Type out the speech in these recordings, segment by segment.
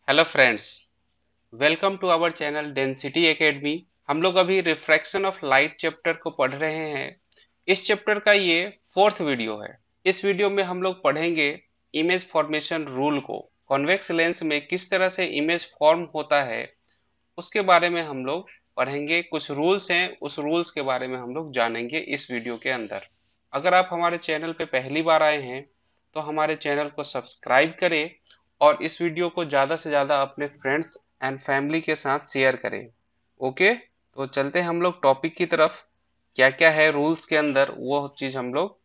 Hello friends, welcome to our channel density academy. हम लोग अभी रिफ्रैक्शन ऑफ लाइट चैप्टर को पढ़ रहे हैं। इस चैप्टर का ये फोर्थ वीडियो है। इस वीडियो में हम लोग पढ़ेंगे इमेज फॉर्मेशन रूल को। कॉन्वेक्स लेंस में किस तरह से इमेज फॉर्म होता है उसके बारे में हम लोग पढ़ेंगे। कुछ रूल्स हैं, उस रूल्स के बारे में हम लोग जानेंगे इस वीडियो के अंदर। अगर आप हमारे चैनल पे पहली बार आए हैं तो हमारे चैनल को सब्सक्राइब करें और इस वीडियो को ज़्यादा से ज़्यादा अपने फ्रेंड्स एंड फैमिली के साथ शेयर करें। ओके, तो चलते हैं हम लोग टॉपिक की तरफ। क्या क्या है रूल्स के अंदर वो चीज़ हम लोग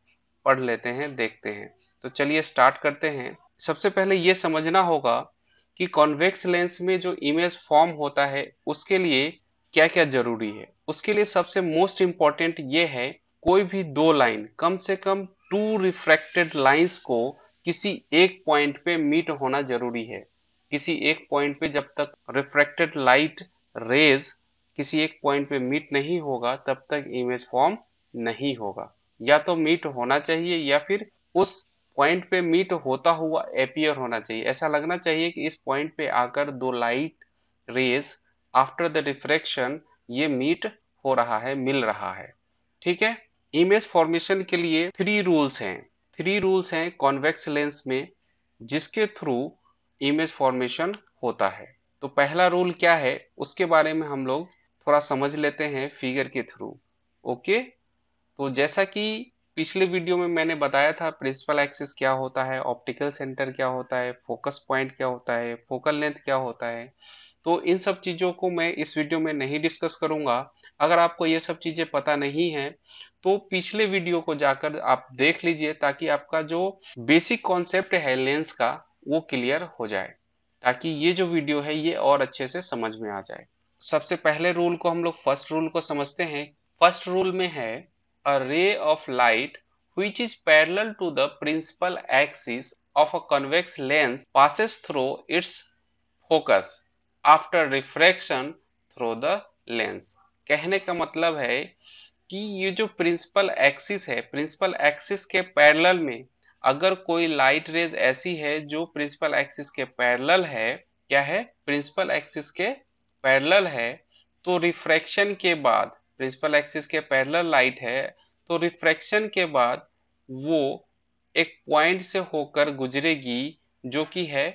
पढ़ लेते हैं, देखते हैं। तो चलिए स्टार्ट करते हैं। सबसे पहले ये समझना होगा कि कॉन्वेक्स लेंस में जो इमेज फॉर्म होता है उसके लिए क्या क्या जरूरी है। उसके लिए सबसे मोस्ट इम्पॉर्टेंट ये है, कोई भी दो लाइन, कम से कम टू रिफ्रैक्टेड लाइंस को किसी एक पॉइंट पे मीट होना जरूरी है। किसी एक पॉइंट पे जब तक रिफ्रैक्टेड लाइट रेज किसी एक पॉइंट पे मीट नहीं होगा तब तक इमेज फॉर्म नहीं होगा। या तो मीट होना चाहिए या फिर उस पॉइंट पे मीट होता हुआ एपियर होना चाहिए। ऐसा लगना चाहिए कि इस पॉइंट पे आकर दो light rays after the refraction ये मीट हो रहा है, मिल रहा है। ठीक है। इमेज फॉर्मेशन के लिए थ्री रूल्स हैं कॉन्वेक्स लेंस में, जिसके थ्रू इमेज फॉर्मेशन होता है। तो पहला रूल क्या है उसके बारे में हम लोग थोड़ा समझ लेते हैं फिगर के थ्रू। ओके, तो जैसा कि पिछले वीडियो में मैंने बताया था, प्रिंसिपल एक्सिस क्या होता है, ऑप्टिकल सेंटर क्या होता है, फोकस पॉइंट क्या होता है, फोकल लेंथ क्या होता है। तो इन सब चीज़ों को मैं इस वीडियो में नहीं डिस्कस करूंगा। अगर आपको ये सब चीज़ें पता नहीं है तो पिछले वीडियो को जाकर आप देख लीजिए, ताकि आपका जो बेसिक कॉन्सेप्ट है लेंस का वो क्लियर हो जाए, ताकि ये जो वीडियो है ये और अच्छे से समझ में आ जाए। सबसे पहले रूल को हम लोग फर्स्ट रूल को समझते हैं। फर्स्ट रूल में है, a ray of light which is parallel to the principal axis of a convex lens passes through its focus after refraction through the lens। कहने का मतलब है कि ये जो प्रिंसिपल एक्सिस है, प्रिंसिपल एक्सिस के पैरेलल में अगर कोई लाइट रेज ऐसी है जो प्रिंसिपल एक्सिस के पैरेलल है, क्या है, प्रिंसिपल एक्सिस के पैरेलल है, तो रिफ्रैक्शन के बाद, प्रिंसिपल एक्सिस के पैरेलल लाइट है तो रिफ्रैक्शन के बाद वो एक पॉइंट से होकर गुजरेगी जो कि है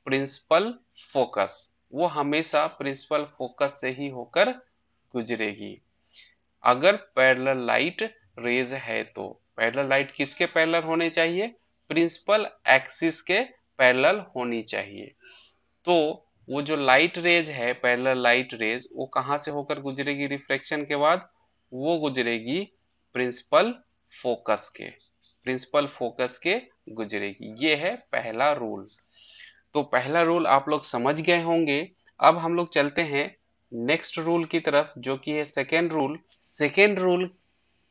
प्रिंसिपल फोकस। वो हमेशा प्रिंसिपल फोकस से ही होकर गुजरेगी अगर पैरेलल लाइट रेज है। तो पैरेलल लाइट किसके पैरेलल होने चाहिए? प्रिंसिपल एक्सिस के पैरेलल होनी चाहिए। तो वो जो लाइट रेज है, पैरेलल लाइट रेज, वो कहाँ से होकर गुजरेगी रिफ्रैक्शन के बाद? वो गुजरेगी प्रिंसिपल फोकस के, प्रिंसिपल फोकस के गुजरेगी। ये है पहला रूल। तो पहला रूल आप लोग समझ गए होंगे। अब हम लोग चलते हैं नेक्स्ट रूल की तरफ, जो कि है सेकेंड रूल। सेकेंड रूल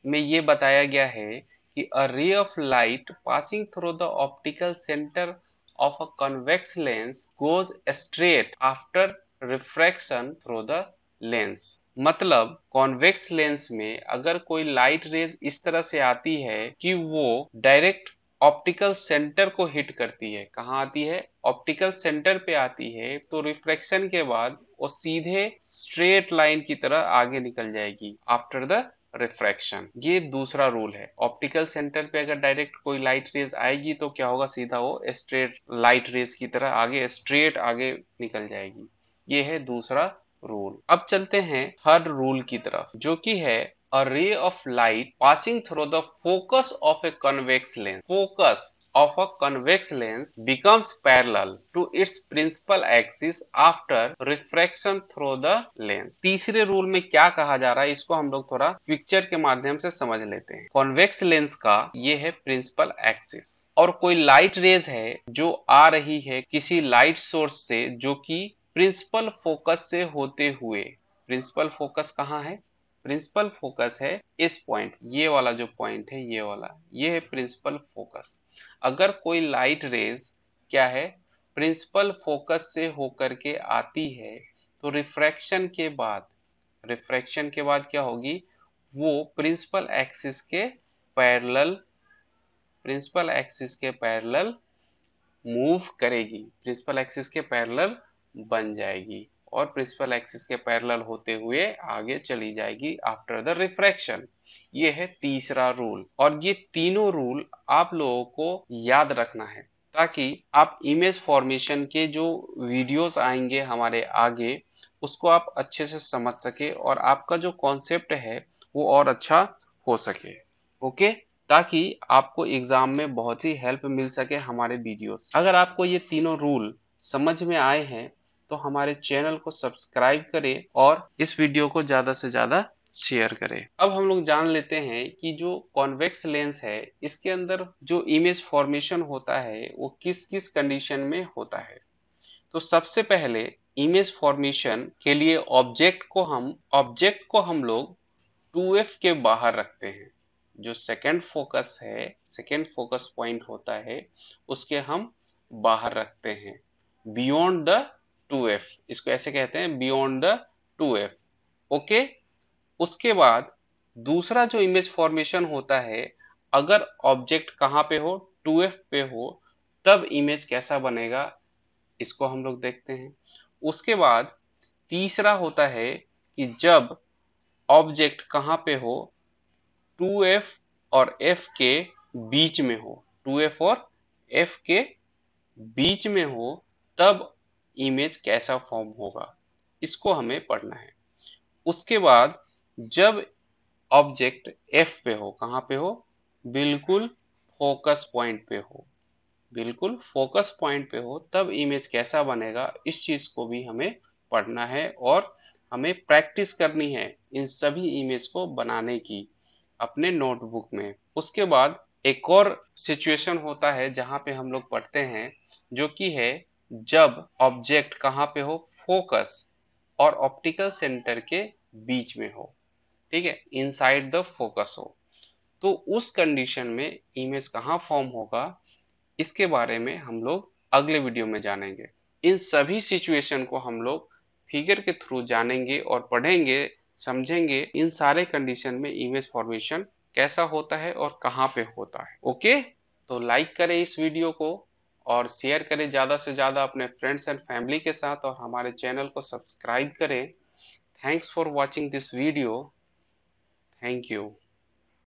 में ये बताया गया है कि a ray of light passing through the optical centre of a convex lens goes straight after refraction through the lens. मतलब कॉन्वेक्स लेंस में अगर कोई लाइट रेज इस तरह से आती है कि वो डायरेक्ट ऑप्टिकल सेंटर को हिट करती है। कहाँ आती है? ऑप्टिकल सेंटर पे आती है, तो रिफ्रैक्शन के बाद वो सीधे स्ट्रेट लाइन की तरह आगे निकल जाएगी आफ्टर द रिफ्रैक्शन। ये दूसरा रूल है। ऑप्टिकल सेंटर पे अगर डायरेक्ट कोई लाइट रेज आएगी तो क्या होगा? सीधा वो स्ट्रेट लाइट रेज की तरह आगे स्ट्रेट आगे निकल जाएगी। ये है दूसरा रूल। अब चलते हैं थर्ड रूल की तरफ, जो कि है a ray of light passing through the focus of a convex lens, focus of a convex lens becomes parallel to its principal axis after refraction through the lens। तीसरे rule में क्या कहा जा रहा है इसको हम लोग थोड़ा पिक्चर के माध्यम से समझ लेते हैं। कॉन्वेक्स लेंस का ये है प्रिंसिपल एक्सिस, और कोई लाइट रेज है जो आ रही है किसी लाइट सोर्स से जो कि प्रिंसिपल फोकस से होते हुए, प्रिंसिपल फोकस कहाँ है? प्रिंसिपल फोकस है इस पॉइंट, ये वाला जो पॉइंट है, ये वाला, ये है प्रिंसिपल फोकस। अगर कोई लाइट रेज क्या है, प्रिंसिपल फोकस से होकर के आती है तो रिफ्रैक्शन के बाद क्या होगी? वो प्रिंसिपल एक्सिस के पैरेलल मूव करेगी, प्रिंसिपल एक्सिस के पैरेलल बन जाएगी और प्रिंसिपल एक्सिस के पैरेलल होते हुए आगे चली जाएगी आफ्टर द रिफ्रैक्शन। ये है तीसरा रूल और ये तीनों रूल आप लोगों को याद रखना है ताकि आप इमेज फॉर्मेशन के जो वीडियोस आएंगे हमारे आगे उसको आप अच्छे से समझ सके और आपका जो कॉन्सेप्ट है वो और अच्छा हो सके। ओके, ताकि आपको एग्जाम में बहुत ही हेल्प मिल सके हमारे वीडियोस। अगर आपको ये तीनों रूल समझ में आए हैं तो हमारे चैनल को सब्सक्राइब करें और इस वीडियो को ज्यादा से ज्यादा शेयर करें। अब हम लोग जान लेते हैं कि जो कॉन्वेक्स लेंस है इसके अंदर जो इमेज फॉर्मेशन होता है वो किस किस कंडीशन में होता है। तो सबसे पहले इमेज फॉर्मेशन के लिए ऑब्जेक्ट को हम लोग 2f के बाहर रखते हैं। जो सेकंड फोकस पॉइंट होता है उसके हम बाहर रखते हैं बियॉन्ड द 2f, इसको ऐसे कहते हैं बियॉन्ड द 2f। ओके, उसके बाद दूसरा जो इमेज फॉर्मेशन होता है, अगर ऑब्जेक्ट कहाँ पे हो, 2f पे हो, तब इमेज कैसा बनेगा इसको हम लोग देखते हैं। उसके बाद तीसरा होता है कि जब ऑब्जेक्ट कहाँ पे हो, 2f और f के बीच में हो, 2f और f के बीच में हो, तब इमेज कैसा फॉर्म होगा इसको हमें पढ़ना है। उसके बाद जब ऑब्जेक्ट f पे हो, कहाँ पे हो, बिल्कुल फोकस पॉइंट पे हो, बिल्कुल फोकस पॉइंट पे हो, तब इमेज कैसा बनेगा इस चीज को भी हमें पढ़ना है और हमें प्रैक्टिस करनी है इन सभी इमेज को बनाने की अपने नोटबुक में। उसके बाद एक और सिचुएशन होता है जहाँ पे हम लोग पढ़ते हैं जो कि है जब ऑब्जेक्ट कहाँ पे हो, फोकस और ऑप्टिकल सेंटर के बीच में हो, ठीक है, इनसाइड द फोकस हो, तो उस कंडीशन में इमेज कहाँ फॉर्म होगा इसके बारे में हम लोग अगले वीडियो में जानेंगे। इन सभी सिचुएशन को हम लोग फिगर के थ्रू जानेंगे और पढ़ेंगे, समझेंगे इन सारे कंडीशन में इमेज फॉर्मेशन कैसा होता है और कहाँ पे होता है। ओके, तो लाइक करें इस वीडियो को और शेयर करें ज़्यादा से ज़्यादा अपने फ्रेंड्स एंड फैमिली के साथ और हमारे चैनल को सब्सक्राइब करें। Thanks for watching this video. Thank you.